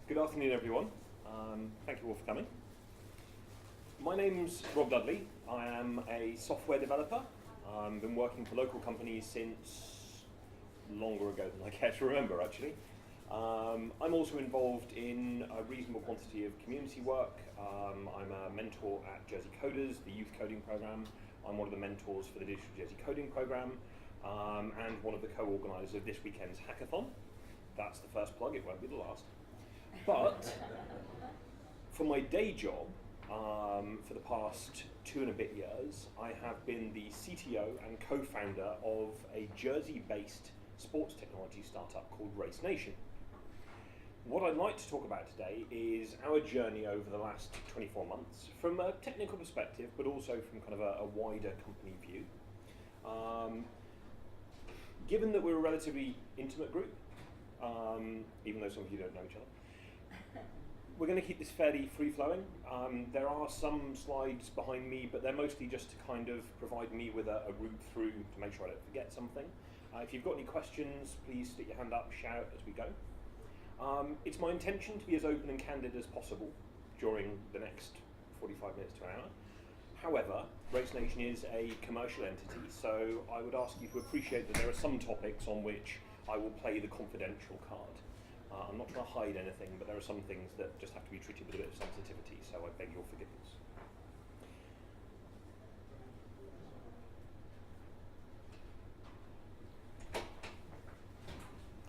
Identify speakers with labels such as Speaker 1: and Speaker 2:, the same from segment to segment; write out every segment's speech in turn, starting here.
Speaker 1: Good afternoon, everyone. Thank you all for coming. My name's Rob Dudley. I am a software developer. I've been working for local companies since longer ago than I care to remember, actually. I'm also involved in a reasonable quantity of community work. I'm a mentor at Jersey Coders, the youth coding program. I'm one of the mentors for the Digital Jersey Coding program, and one of the co-organisers of this weekend's hackathon. That's the first plug, it won't be the last. But for my day job, for the past 2 and a bit years, I have been the CTO and co-founder of a Jersey-based sports technology startup called Race Nation. What I'd like to talk about today is our journey over the last 24 months from a technical perspective, but also from kind of a wider company view. Given that we're a relatively intimate group, even though some of you don't know each other, we're going to keep this fairly free-flowing. There are some slides behind me, but they're mostly just to kind of provide me with a route through to make sure I don't forget something. If you've got any questions, please stick your hand up, shout as we go. It's my intention to be as open and candid as possible during the next 45 minutes to an hour. However, Race Nation is a commercial entity, so I would ask you to appreciate that there are some topics on which I will play the confidential card. I'm not trying to hide anything, but there are some things that just have to be treated with a bit of sensitivity, so I beg your forgiveness.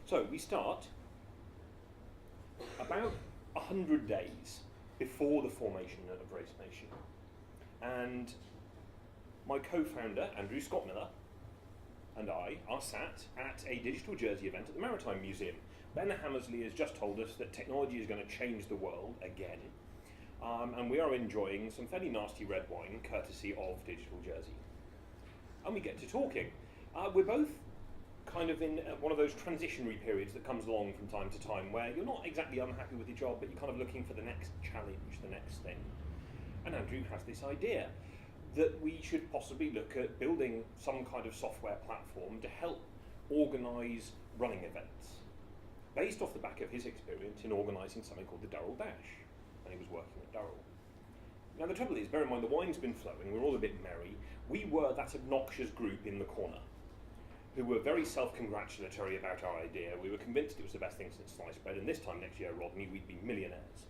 Speaker 1: So we start about 100 days before the formation of Race Nation. And my co-founder, Andrew Scott Miller, and I are sat at a Digital Jersey event at the Maritime Museum. Ben Hammersley has just told us that technology is going to change the world again, and we are enjoying some fairly nasty red wine courtesy of Digital Jersey. And we get to talking. We're both kind of in one of those transitionary periods that comes along from time to time where you're not exactly unhappy with your job, but you're kind of looking for the next challenge, the next thing. And Andrew has this idea that we should possibly look at building some kind of software platform to help organise running events, based off the back of his experience in organising something called the Durrell Dash, when he was working at Durrell. Now the trouble is, bear in mind the wine's been flowing, we're all a bit merry. We were that obnoxious group in the corner, who were very self-congratulatory about our idea. We were convinced it was the best thing since sliced bread, and this time next year, Rodney, we'd be millionaires.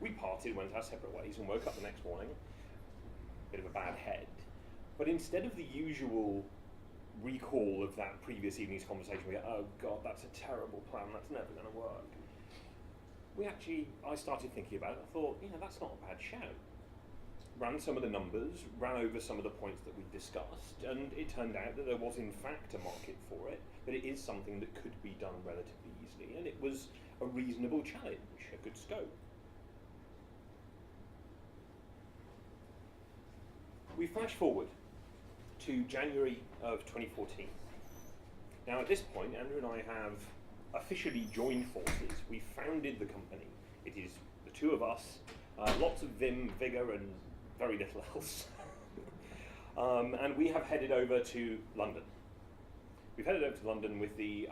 Speaker 1: We parted, went our separate ways, and woke up the next morning, bit of a bad head. But instead of the usual recall of that previous evening's conversation, we go, oh God, that's a terrible plan, that's never going to work. I started thinking about it, I thought, that's not a bad shout. Ran some of the numbers, ran over some of the points that we discussed, and it turned out that there was in fact a market for it, that it is something that could be done relatively easily, and it was a reasonable challenge, a good scope. We flash forward to January of 2014. Now at this point, Andrew and I have officially joined forces. We founded the company. It is the two of us, lots of vim, vigour and very little else. And we have headed over to London. We've headed over to London with the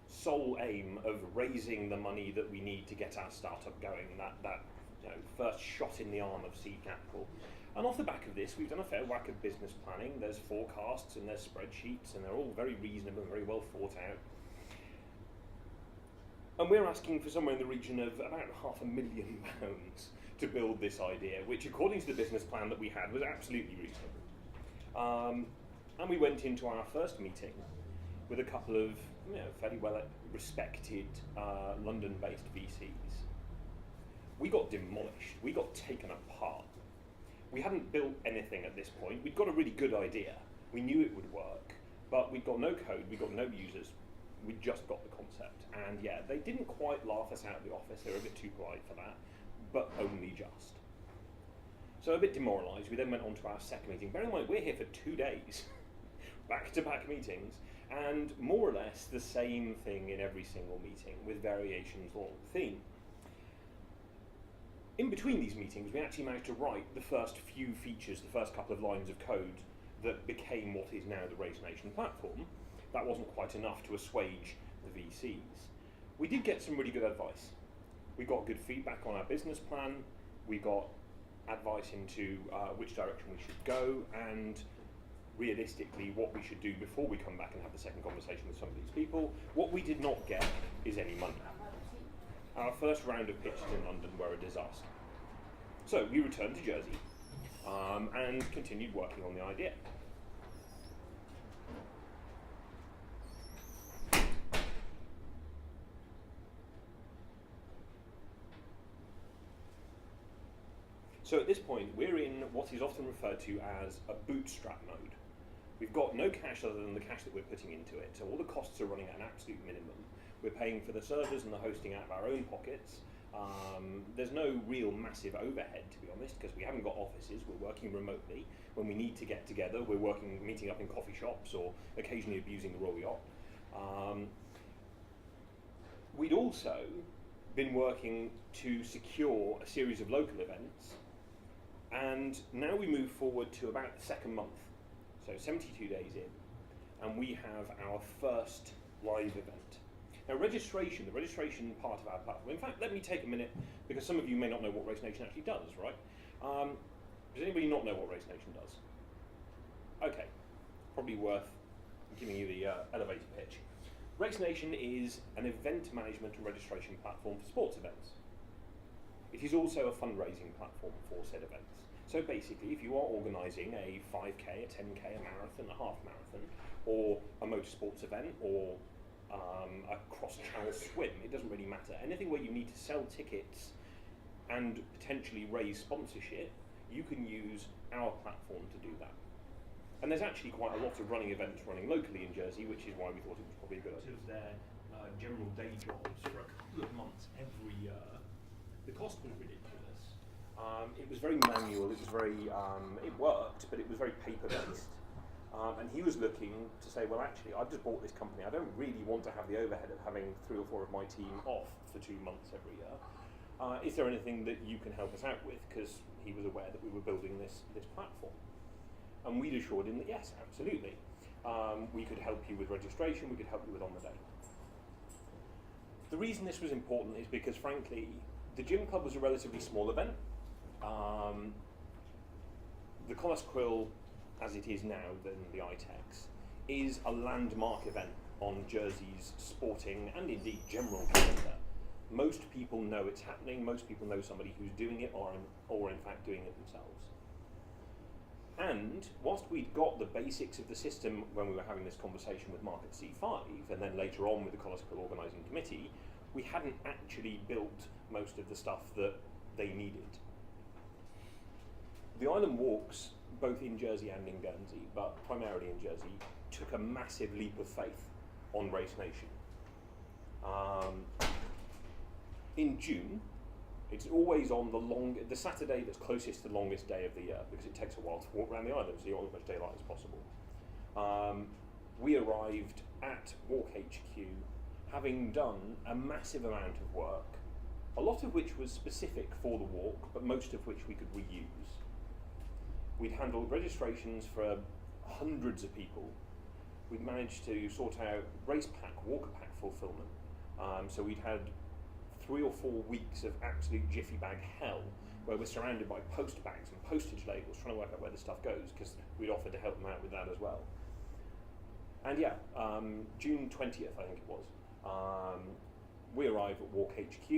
Speaker 1: sole aim of raising the money that we need to get our startup going, that first shot in the arm of seed capital. And off the back of this, we've done a fair whack of business planning. There's forecasts and there's spreadsheets, and they're all very reasonable and very well thought out. And we're asking for somewhere in the region of about £500,000 to build this idea, which according to the business plan that we had was absolutely reasonable. And we went into our first meeting with a couple of fairly well respected London-based VCs. We got demolished, we got taken apart. We hadn't built anything at this point. We'd got a really good idea. We knew it would work, but we'd got no code, we'd got no users. We'd just got the concept. And yeah, they didn't quite laugh us out of the office. They were a bit too polite for that, but only just. So a bit demoralised, we then went on to our second meeting. Bear in mind, we're here for 2 days, back-to-back meetings, and more or less the same thing in every single meeting with variations along the theme. In between these meetings, we actually managed to write the first few features, the first couple of lines of code that became what is now the Race Nation platform. That wasn't quite enough to assuage the VCs. We did get some really good advice. We got good feedback on our business plan. We got advice into which direction we should go, and realistically what we should do before we come back and have the second conversation with some of these people. What we did not get is any money. Our first round of pitches in London were a disaster. So we returned to Jersey and continued working on the idea. So at this point, we're in what is often referred to as a bootstrap mode. We've got no cash other than the cash that we're putting into it, so all the costs are running at an absolute minimum. We're paying for the servers and the hosting out of our own pockets. There's no real massive overhead, to be honest, because we haven't got offices. We're working remotely. When we need to get together, we're meeting up in coffee shops or occasionally abusing the Royal Yacht. We'd also been working to secure a series of local events, and now we move forward to about the second month, so 72 days in, and we have our first live event. Now the registration part of our platform, in fact, let me take a minute, because some of you may not know what Race Nation actually does, right? Does anybody not know what Race Nation does? Okay, probably worth giving you the elevator pitch. Race Nation is an event management and registration platform for sports events. It is also a fundraising platform for said events. So basically, if you are organising a 5K, a 10K, a marathon, a half marathon, or a motorsports event, or a cross-channel swim, it doesn't really matter. Anything where you need to sell tickets and potentially raise sponsorship, you can use our platform to do that. And there's actually quite a lot of running events running locally in Jersey, which is why we thought it was probably a good idea. Of their general day jobs for a couple of months every year, the cost was ridiculous. It was very manual. It was very it worked, but it was very paper-based. And he was looking to say, well, actually, I've just bought this company. I don't really want to have the overhead of having 3 or 4 of my team off for 2 months every year. Is there anything that you can help us out with? Because he was aware that we were building this platform. And we'd assured him that yes, absolutely. We could help you with registration, we could help you with on the day. The reason this was important is because, frankly, the gym club was a relatively small event. The Collis Quill, as it is now, than the ITEX, is a landmark event on Jersey's sporting and indeed general calendar. Most people know it's happening, most people know somebody who's doing it or in fact doing it themselves. And whilst we'd got the basics of the system when we were having this conversation with Mark at C5, and then later on with the Collis Quill organising committee, we hadn't actually built most of the stuff that they needed. The Island Walks, both in Jersey and in Guernsey, but primarily in Jersey, took a massive leap of faith on Race Nation. In June, it's always on the Saturday that's closest to the longest day of the year, because it takes a while to walk around the island, so you want as much daylight as possible. We arrived at Walk HQ having done a massive amount of work, a lot of which was specific for the walk, but most of which we could reuse. We'd handled registrations for hundreds of people. We'd managed to sort out race pack, walker pack fulfillment. So we'd had 3 or 4 weeks of absolute jiffy bag hell, where we're surrounded by post bags and postage labels trying to work out where the stuff goes, because we'd offered to help them out with that as well. And yeah, June 20th, I think it was, we arrive at Walk HQ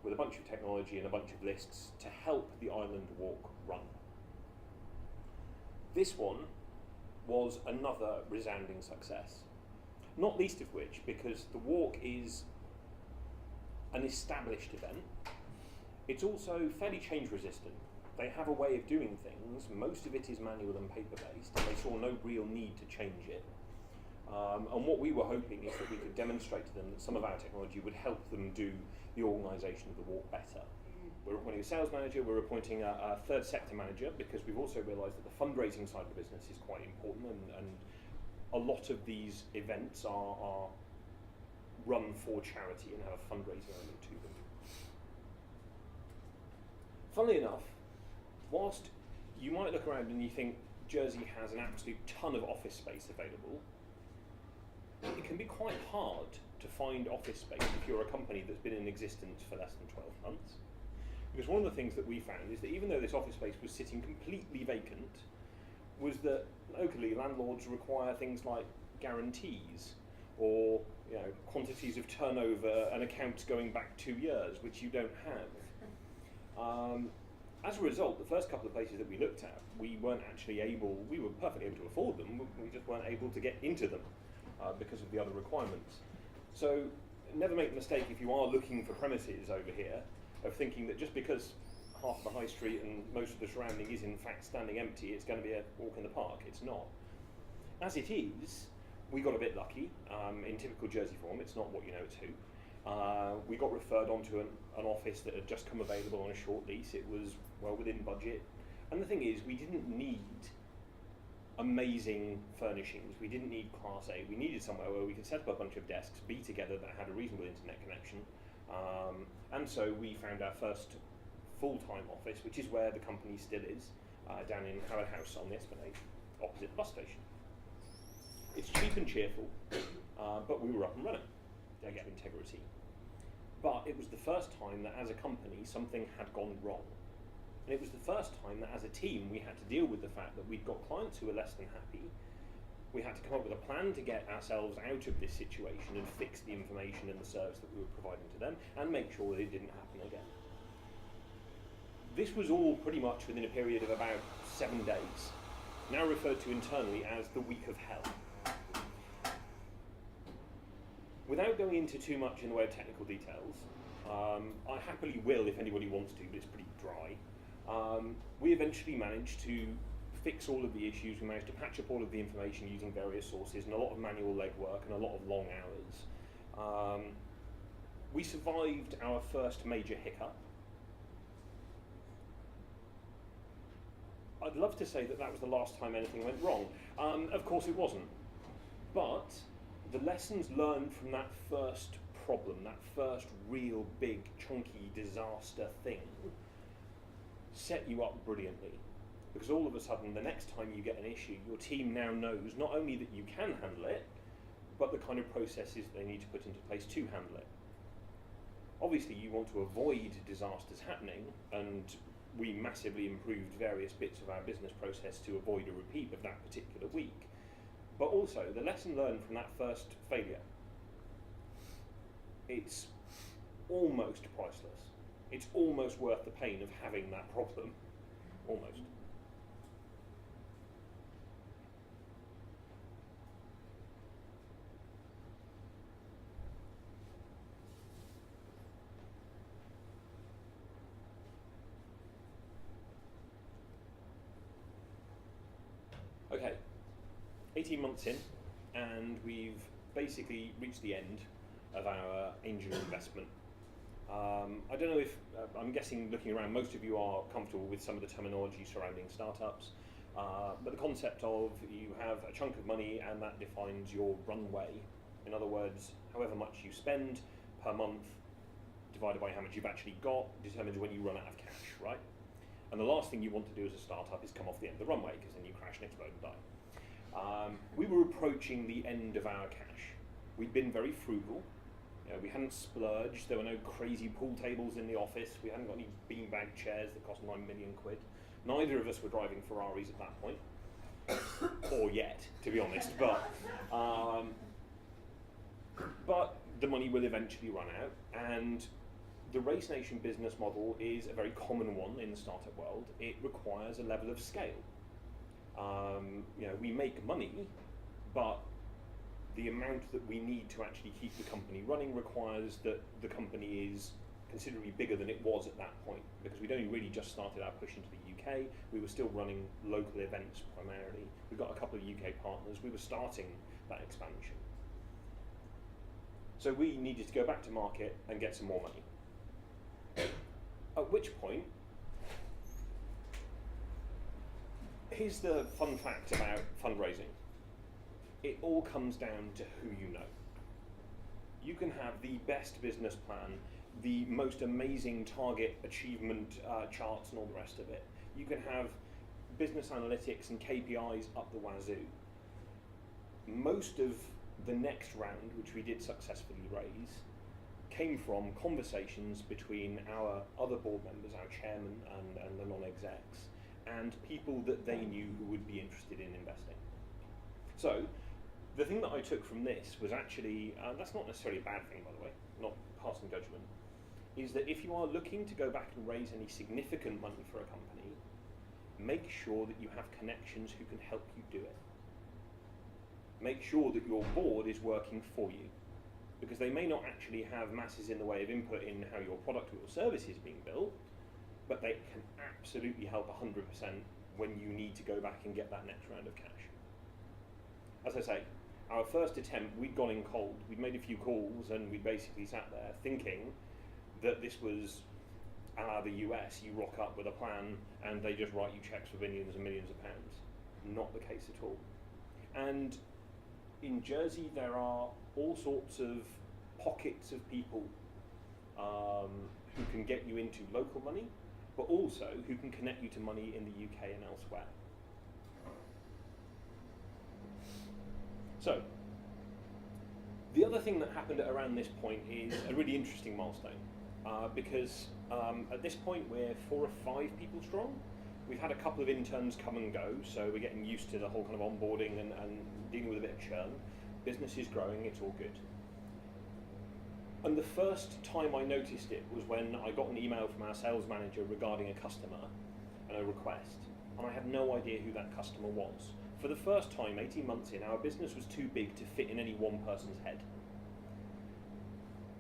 Speaker 1: with a bunch of technology and a bunch of lists to help the island walk run. This one was another resounding success, not least of which because the walk is an established event. It's also fairly change resistant. They have a way of doing things. Most of it is manual and paper based, and they saw no real need to change it. And what we were hoping is that we could demonstrate to them that some of our technology would help them do the organisation of the walk better. We're appointing a sales manager, we're appointing a third sector manager, because we've also realised that the fundraising side of the business is quite important, and a lot of these events are run for charity and have a fundraising element to them. Funnily enough, whilst you might look around and you think Jersey has an absolute ton of office space available, it can be quite hard to find office space if you're a company that's been in existence for less than 12 months. Because one of the things that we found is that even though this office space was sitting completely vacant, was that locally landlords require things like guarantees or quantities of turnover and accounts going back 2 years, which you don't have. As a result, the first couple of places that we looked at, we were perfectly able to afford them, we just weren't able to get into them because of the other requirements. So never make the mistake, if you are looking for premises over here, of thinking that just because half the high street and most of the surrounding is in fact standing empty, it's going to be a walk in the park. It's not. As it is, we got a bit lucky. In typical Jersey form, it's not what you know it's who. We got referred onto an office that had just come available on a short lease. It was well within budget. And the thing is, we didn't need amazing furnishings. We didn't need Class A. We needed somewhere where we could set up a bunch of desks, be together, that had a reasonable internet connection. And so we found our first full-time office, which is where the company still is, down in Howard House on the Esplanade, opposite the bus station. It's cheap and cheerful, but we were up and running. Data integrity. But it was the first time that as a company something had gone wrong. And it was the first time that as a team we had to deal with the fact that we'd got clients who were less than happy. We had to come up with a plan to get ourselves out of this situation and fix the information and the service that we were providing to them and make sure that it didn't happen again. This was all pretty much within a period of about 7 days, now referred to internally as the week of hell. Without going into too much in the way of technical details, I happily will if anybody wants to, but it's pretty dry. We eventually managed to fix all of the issues. We managed to patch up all of the information using various sources and a lot of manual legwork and a lot of long hours. We survived our first major hiccup. I'd love to say that that was the last time anything went wrong. Of course it wasn't. But the lessons learned from that first problem, that first real big chunky disaster thing, set you up brilliantly. Because all of a sudden, the next time you get an issue, your team now knows not only that you can handle it, but the kind of processes they need to put into place to handle it. Obviously, you want to avoid disasters happening, and we massively improved various bits of our business process to avoid a repeat of that particular week. But also, the lesson learned from that first failure, it's almost priceless. It's almost worth the pain of having that problem. Almost. Okay, 18 months in, and we've basically reached the end of our angel investment. I don't know if, I'm guessing looking around, most of you are comfortable with some of the terminology surrounding startups, but the concept of you have a chunk of money and that defines your runway. In other words, however much you spend per month divided by how much you've actually got determines when you run out of cash, right? And the last thing you want to do as a startup is come off the end of the runway, because then you crash and explode and die. We were approaching the end of our cash. We'd been very frugal. We hadn't splurged. There were no crazy pool tables in the office. We hadn't got any beanbag chairs that cost £9 million. Neither of us were driving Ferraris at that point, or yet, to be honest. But the money will eventually run out, and the Race Nation business model is a very common one in the startup world. It requires a level of scale. We make money, but the amount that we need to actually keep the company running requires that the company is considerably bigger than it was at that point, because we'd only really just started our push into the UK. We were still running local events primarily. We've got a couple of UK partners. We were starting that expansion. So we needed to go back to market and get some more money. At which point, here's the fun fact about fundraising. It all comes down to who you know. You can have the best business plan, the most amazing target achievement charts and all the rest of it. You can have business analytics and KPIs up the wazoo. Most of the next round, which we did successfully raise, came from conversations between our other board members, our chairman and the non-execs, and people that they knew who would be interested in investing. So, the thing that I took from this was actually, that's not necessarily a bad thing, by the way, not passing judgment, is that if you are looking to go back and raise any significant money for a company, make sure that you have connections who can help you do it. Make sure that your board is working for you, because they may not actually have masses in the way of input in how your product or your service is being built, but they can absolutely help 100% when you need to go back and get that next round of cash. As I say, our first attempt, we'd gone in cold. We'd made a few calls and we basically sat there thinking that this was a la the US. You rock up with a plan and they just write you checks for millions and millions of pounds. Not the case at all. And in Jersey, there are all sorts of pockets of people who can get you into local money, but also who can connect you to money in the UK and elsewhere. So, the other thing that happened at around this point is a really interesting milestone, because at this point we're 4 or 5 people strong. We've had a couple of interns come and go, so we're getting used to the whole kind of onboarding and dealing with a bit of churn. Business is growing, it's all good. And the first time I noticed it was when I got an email from our sales manager regarding a customer and a request, and I had no idea who that customer was. For the first time, 18 months in, our business was too big to fit in any one person's head.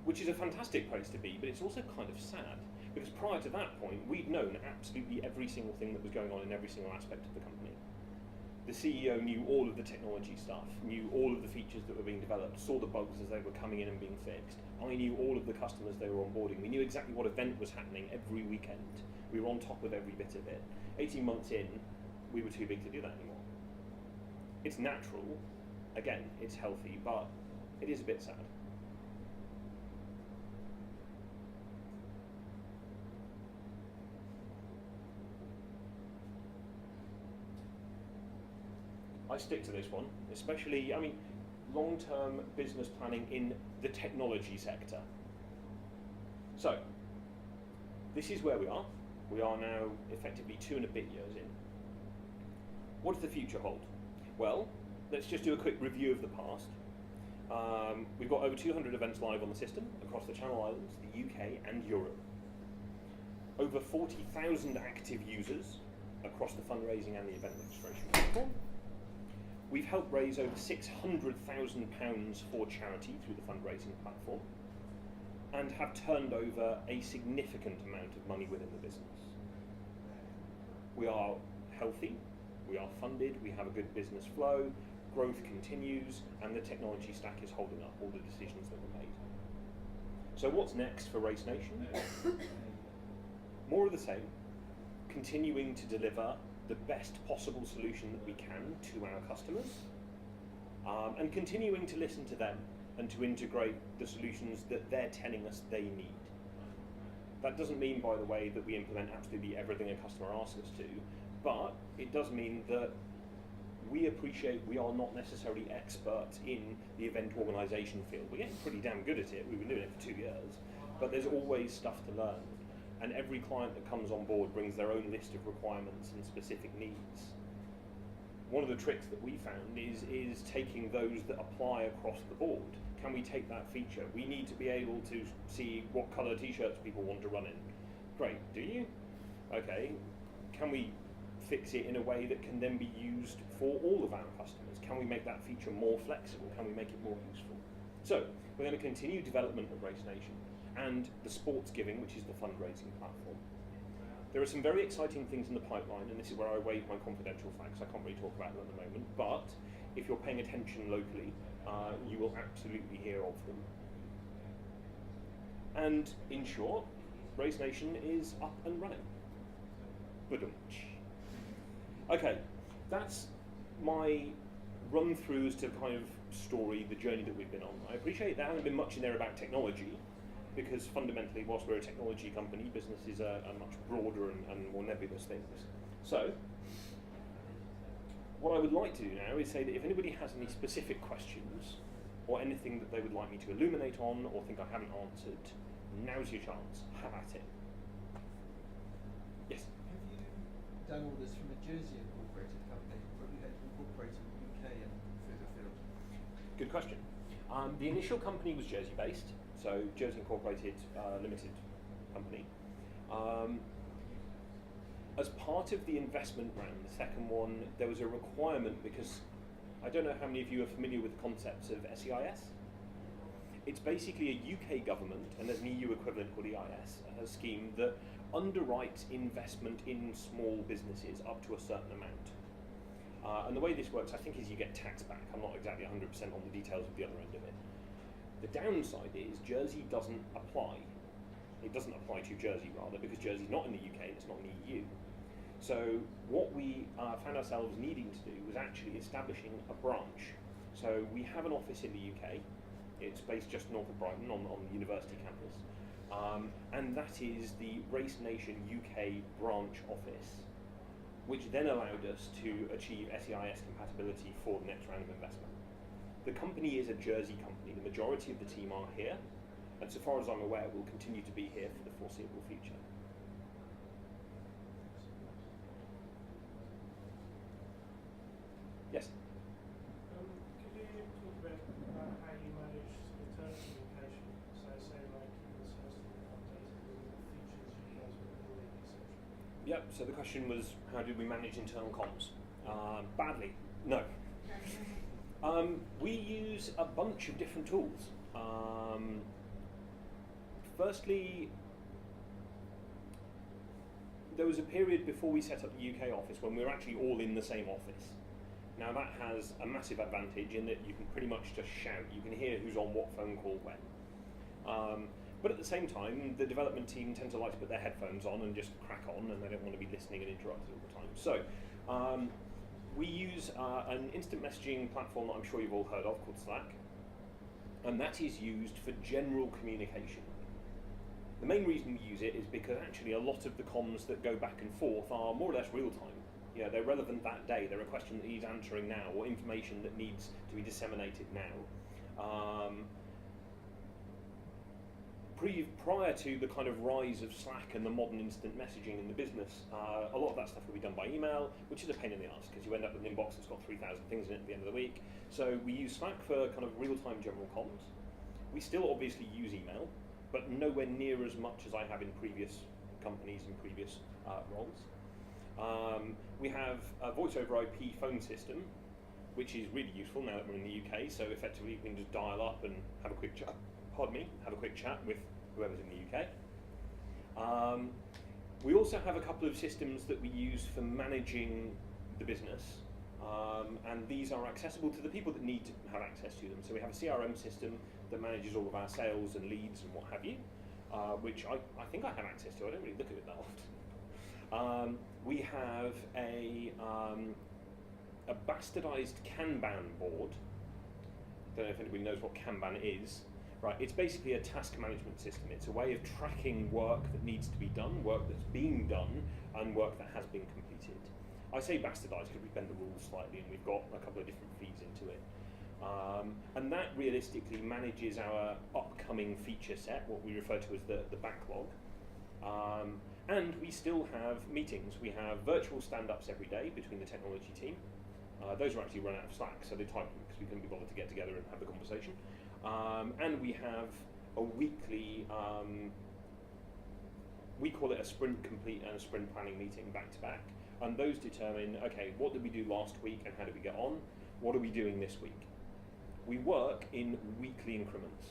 Speaker 1: Which is a fantastic place to be, but it's also kind of sad, because prior to that point, we'd known absolutely every single thing that was going on in every single aspect of the company. The CEO knew all of the technology stuff, knew all of the features that were being developed, saw the bugs as they were coming in and being fixed. I knew all of the customers they were onboarding. We knew exactly what event was happening every weekend. We were on top of every bit of it. 18 months in, we were too big to do that anymore. It's natural, again, it's healthy, but it is a bit sad. I stick to this one, especially, long-term business planning in the technology sector. So, this is where we are. We are now effectively 2 and a bit years in. What does the future hold? Well, let's just do a quick review of the past. We've got over 200 events live on the system across the Channel Islands, the UK and Europe. Over 40,000 active users across the fundraising and the event registration platform. We've helped raise over £600,000 for charity through the fundraising platform, and have turned over a significant amount of money within the business. We are healthy, we are funded, we have a good business flow, growth continues, and the technology stack is holding up all the decisions that were made. So what's next for Race Nation? More of the same, continuing to deliver the best possible solution that we can to our customers, and continuing to listen to them and to integrate the solutions that they're telling us they need. That doesn't mean, by the way, that we implement absolutely everything a customer asks us to, but it does mean that we appreciate we are not necessarily experts in the event organisation field. We're getting pretty damn good at it. We've been doing it for 2 years, but there's always stuff to learn. And every client that comes on board brings their own list of requirements and specific needs. One of the tricks that we found is taking those that apply across the board. Can we take that feature? We need to be able to see what colour t-shirts people want to run in. Great, do you? Okay, can we fix it in a way that can then be used for all of our customers? Can we make that feature more flexible? Can we make it more useful? So, we're going to continue development of Race Nation and the sports giving, which is the fundraising platform. There are some very exciting things in the pipeline, and this is where I waive my confidential facts. I can't really talk about them at the moment, but if you're paying attention locally, you will absolutely hear of them. And in short, Race Nation is up and running. Ba-dum-tsh. Okay, that's my run through as to kind of story, the journey that we've been on. I appreciate there hasn't been much in there about technology, because fundamentally, whilst we're a technology company, business is a much broader and more nebulous things. So, what I would like to do now is say that if anybody has any specific questions, or anything that they would like me to illuminate on or think I haven't answered, now's your chance. Have at it. Yes?
Speaker 2: Have you done all this from a Jersey incorporated company, or have you had to incorporate in the UK and further afield?
Speaker 1: Good question. The initial company was Jersey-based, so Jersey Incorporated Limited Company. As part of the investment round, the second one, there was a requirement because I don't know how many of you are familiar with the concepts of SEIS. It's basically a UK government, and there's an EU equivalent called EIS, a scheme that underwrites investment in small businesses up to a certain amount. And the way this works, I think, is you get tax back. I'm not exactly 100% on the details of the other end of it. The downside is Jersey doesn't apply. It doesn't apply to Jersey, rather, because Jersey's not in the UK and it's not in the EU. So what we found ourselves needing to do was actually establishing a branch. So we have an office in the UK. It's based just north of Brighton on the university campus. And that is the Race Nation UK branch office, which then allowed us to achieve SEIS compatibility for the next round of investment. The company is a Jersey company. The majority of the team are here, and so far as I'm aware, will continue to be here for the foreseeable future. Yes?
Speaker 3: Could you talk a bit about how you manage internal communication? So say like you were supposed to update all the features you guys were building, etc.
Speaker 1: Yep, so the question was, how did we manage internal comms? Badly. No. We use a bunch of different tools. Firstly, there was a period before we set up the UK office when we were actually all in the same office. Now that has a massive advantage in that you can pretty much just shout. You can hear who's on what phone call when. But at the same time, the development team tend to like to put their headphones on and just crack on, and they don't want to be listening and interrupted all the time. So we use an instant messaging platform that I'm sure you've all heard of called Slack, and that is used for general communication. The main reason we use it is because actually a lot of the comms that go back and forth are more or less real time. You know, they're relevant that day. They're a question that he's answering now, or information that needs to be disseminated now. Prior to the kind of rise of Slack and the modern instant messaging in the business, a lot of that stuff will be done by email, which is a pain in the arse because you end up with an inbox that's got 3,000 things in it at the end of the week. So we use Slack for kind of real-time general comms. We still obviously use email, but nowhere near as much as I have in previous companies and previous roles. We have a voice over IP phone system, which is really useful now that we're in the UK. So effectively, we can just dial up and have a quick chat. Have a quick chat with whoever's in the UK. We also have a couple of systems that we use for managing the business, and these are accessible to the people that need to have access to them. So we have a CRM system that manages all of our sales and leads and what have you, which I think I have access to. I don't really look at it that often. We have a bastardized Kanban board. Don't know if anybody knows what Kanban is. Right, it's basically a task management system. It's a way of tracking work that needs to be done, work that's being done, and work that has been completed. I say bastardized because we bend the rules slightly and we've got a couple of different feeds into it. And that realistically manages our upcoming feature set, what we refer to as the backlog. And we still have meetings. We have virtual stand-ups every day between the technology team. Those are actually run out of Slack, so they type them because we couldn't be bothered to get together and have the conversation. And we have a weekly, we call it a sprint complete and a sprint planning meeting back to back. And those determine, okay, what did we do last week and how did we get on? What are we doing this week? We work in weekly increments.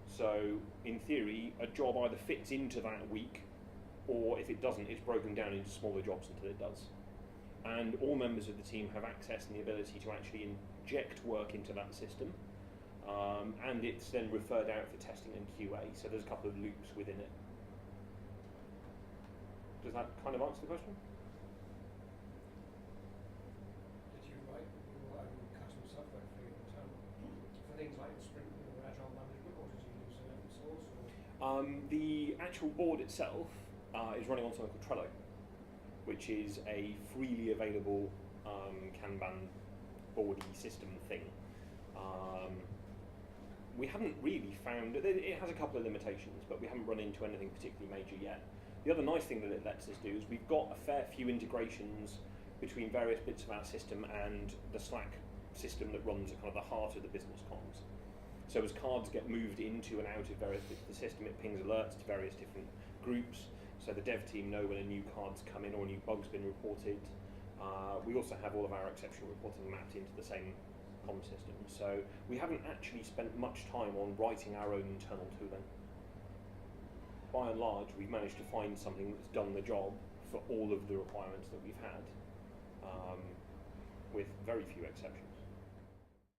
Speaker 1: So in theory, a job either fits into that week, or if it doesn't, it's broken down into smaller jobs until it does. And all members of the team have access and the ability to actually inject work into that system. And it's then referred out for testing and QA, so there's a couple of loops within it. Does that kind of answer the question?
Speaker 4: Did you write your own custom software for your internal, for things like sprint or agile management, or did you use an open source? Or?
Speaker 1: The actual board itself is running on something called Trello, which is a freely available Kanban boardy system thing. we haven't really found it has a couple of limitations, but we haven't run into anything particularly major yet. The other nice thing that it lets us do is we've got a fair few integrations between various bits of our system and the Slack system that runs at kind of the heart of the business comms. So as cards get moved into and out of various bits of the system, it pings alerts to various different groups. So the dev team know when a new card's come in or a new bug's been reported. We also have all of our exception reporting mapped into the same comm system. So we haven't actually spent much time on writing our own internal tooling. By and large, we've managed to find something that's done the job for all of the requirements that we've had, with very few exceptions.